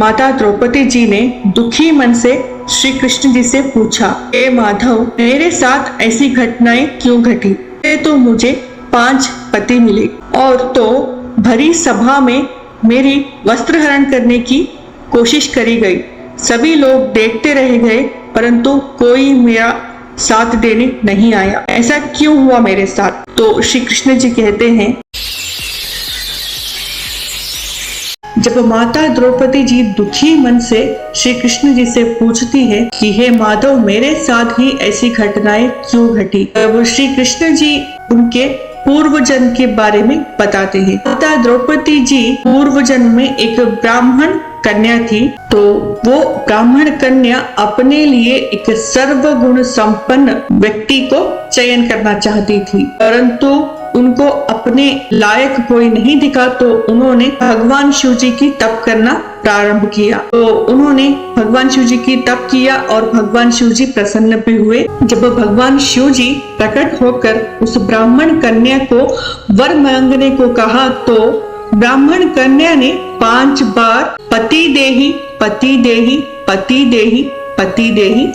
माता द्रौपदी जी ने दुखी मन से श्री कृष्ण जी से पूछा, हे माधव, मेरे साथ ऐसी घटनाएं क्यों घटी? तो मुझे 5 पति मिले और तो भरी सभा में मेरी वस्त्रहरण करने की कोशिश करी गई। सभी लोग देखते रह गए, परंतु कोई मेरा साथ देने नहीं आया। ऐसा क्यों हुआ मेरे साथ? तो श्री कृष्ण जी कहते हैं, जब माता द्रौपदी जी दुखी मन से श्री कृष्ण जी से पूछती है कि हे माधव, मेरे साथ ही ऐसी घटनाएं क्यों घटी, तब श्री कृष्ण जी उनके पूर्व जन्म के बारे में बताते हैं। माता द्रौपदी जी पूर्व जन्म में एक ब्राह्मण कन्या थी, तो वो ब्राह्मण कन्या अपने लिए एक सर्वगुण संपन्न व्यक्ति को चयन करना चाहती थी, परंतु उनको अपने लायक कोई नहीं दिखा, तो उन्होंने भगवान शिव जी की तप करना प्रारंभ किया। तो उन्होंने भगवान शिव जी की तप किया और भगवान शिव जी प्रसन्न भी हुए। जब भगवान शिव जी प्रकट होकर उस ब्राह्मण कन्या को वर मांगने को कहा, तो ब्राह्मण कन्या ने 5 बार पति देहि पति देहि पति देहि पति देहि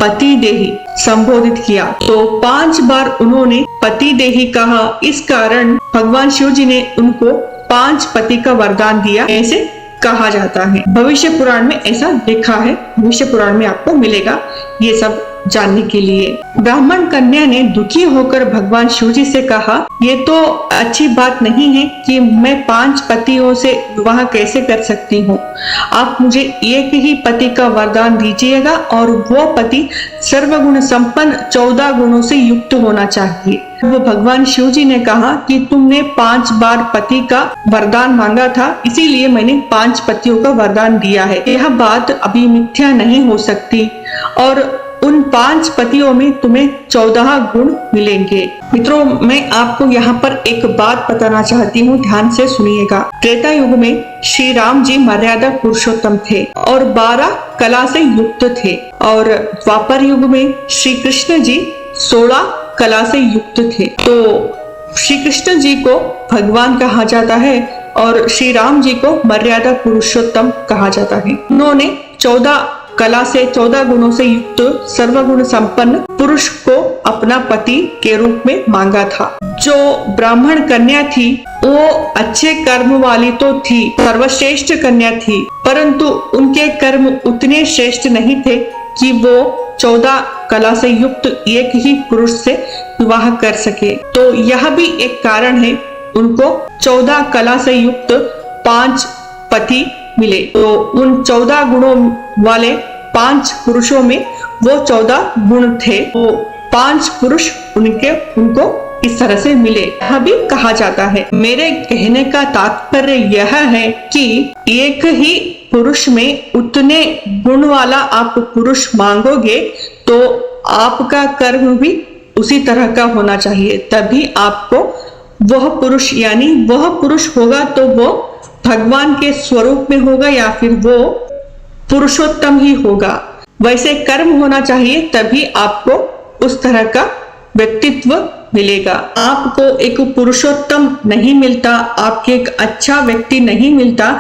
पति देहि संबोधित किया। तो 5 बार उन्होंने पति देहि कहा। इस कारण भगवान शिव जी ने उनको 5 पति का वरदान दिया, ऐसे कहा जाता है। भविष्य पुराण में ऐसा लिखा है, भविष्य पुराण में आपको मिलेगा ये सब जानने के लिए। ब्राह्मण कन्या ने दुखी होकर भगवान शिव जी से कहा, ये तो अच्छी बात नहीं है कि मैं 5 पतियों से विवाह कैसे कर सकती हूँ। आप मुझे एक ही पति का वरदान दीजिएगा और वो पति सर्वगुण संपन्न 14 गुणों से युक्त होना चाहिए। वो भगवान शिव जी ने कहा कि तुमने 5 बार पति का वरदान मांगा था, इसीलिए मैंने 5 पतियों का वरदान दिया है। यह बात अभी मिथ्या नहीं हो सकती और उन 5 पतियों में तुम्हें 14 गुण मिलेंगे। मित्रों, मैं आपको यहाँ पर एक बात बताना चाहती हूँ, ध्यान से सुनिएगा। त्रेता युग में श्री राम जी मर्यादा पुरुषोत्तम थे और 12 कला से युक्त थे, और द्वापर युग में श्री कृष्ण जी 16 कला से युक्त थे। तो श्री कृष्ण जी को भगवान कहा जाता है और श्री राम जी को मर्यादा पुरुषोत्तम कहा जाता है। उन्होंने 14 कला से 14 गुणों से युक्त सर्वगुण संपन्न पुरुष को अपना पति के रूप में मांगा था। जो ब्राह्मण कन्या थी वो अच्छे कर्म वाली तो थी, सर्वश्रेष्ठ कन्या थी, परंतु उनके कर्म उतने श्रेष्ठ नहीं थे कि वो 14 कला से युक्त एक ही पुरुष से विवाह कर सके। तो यह भी एक कारण है, उनको 14 कला से युक्त 5 पति मिले। तो उन 14 गुणों वाले 5 पुरुषों में वो 14 गुण थे, वो 5 पुरुष उनको इस तरह से मिले। यह भी कहा जाता है। मेरे कहने का तात्पर्य यह है कि एक ही पुरुष में उतने गुण वाला आप पुरुष मांगोगे तो आपका कर्म भी उसी तरह का होना चाहिए, तभी आपको वह पुरुष, यानी वह पुरुष होगा तो वो भगवान के स्वरूप में होगा या फिर वो पुरुषोत्तम ही होगा। वैसे कर्म होना चाहिए, तभी आपको उस तरह का व्यक्तित्व मिलेगा। आपको एक पुरुषोत्तम नहीं मिलता, आपके एक अच्छा व्यक्ति नहीं मिलता,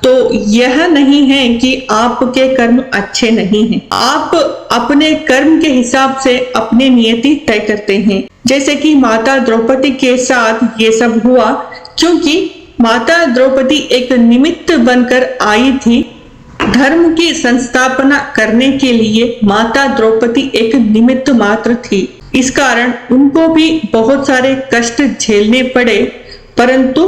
तो यह नहीं है कि आपके कर्म अच्छे नहीं हैं। आप अपने कर्म के हिसाब से अपने नियति तय करते हैं। जैसे कि माता द्रौपदी के साथ ये सब हुआ, क्योंकि माता द्रौपदी एक निमित्त बनकर आई थी। धर्म की संस्थापना करने के लिए माता द्रौपदी एक निमित्त मात्र थी। इस कारण उनको भी बहुत सारे कष्ट झेलने पड़े, परंतु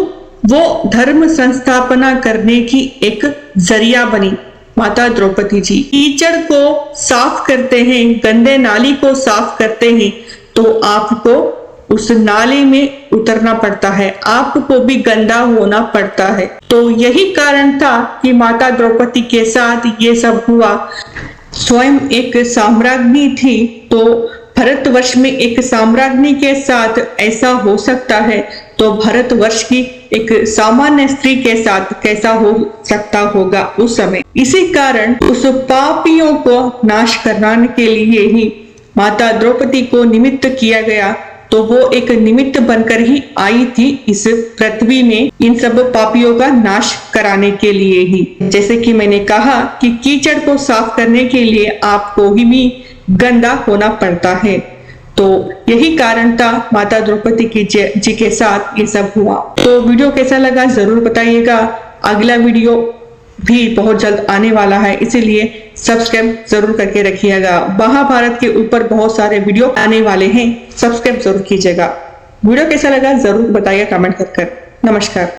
वो धर्म संस्थापना करने की एक जरिया बनी माता द्रौपदी जी। कीचड़ को साफ करते हैं, गंदे नाली को साफ करते हैं, तो आपको उस नाले में उतरना पड़ता है, आपको भी गंदा होना पड़ता है। तो यही कारण था कि माता द्रौपदी के साथ ये सब हुआ। स्वयं एक साम्राज्ञी थी, तो भारतवर्ष में एक साम्राज्ञी के साथ ऐसा हो सकता है, तो भारतवर्ष की एक सामान्य स्त्री के साथ कैसा हो सकता होगा उस समय। इसी कारण उस पापियों को नाश कराने के लिए ही माता द्रौपदी को निमित्त किया गया तो वो एक निमित्त बनकर ही आई थी इस पृथ्वी में इन सब पापियों का नाश कराने के लिए ही। जैसे कि मैंने कहा कि कीचड़ को साफ करने के लिए आपको ही गंदा होना पड़ता है, तो यही कारण था माता द्रौपदी जी के साथ ये सब हुआ। तो वीडियो कैसा लगा जरूर बताइएगा। अगला वीडियो भी बहुत जल्द आने वाला है, इसीलिए सब्सक्राइब जरूर करके रखिएगा। महाभारत के ऊपर बहुत सारे वीडियो आने वाले हैं, सब्सक्राइब जरूर कीजिएगा। वीडियो कैसा लगा जरूर बताइएगा कमेंट कर। नमस्कार।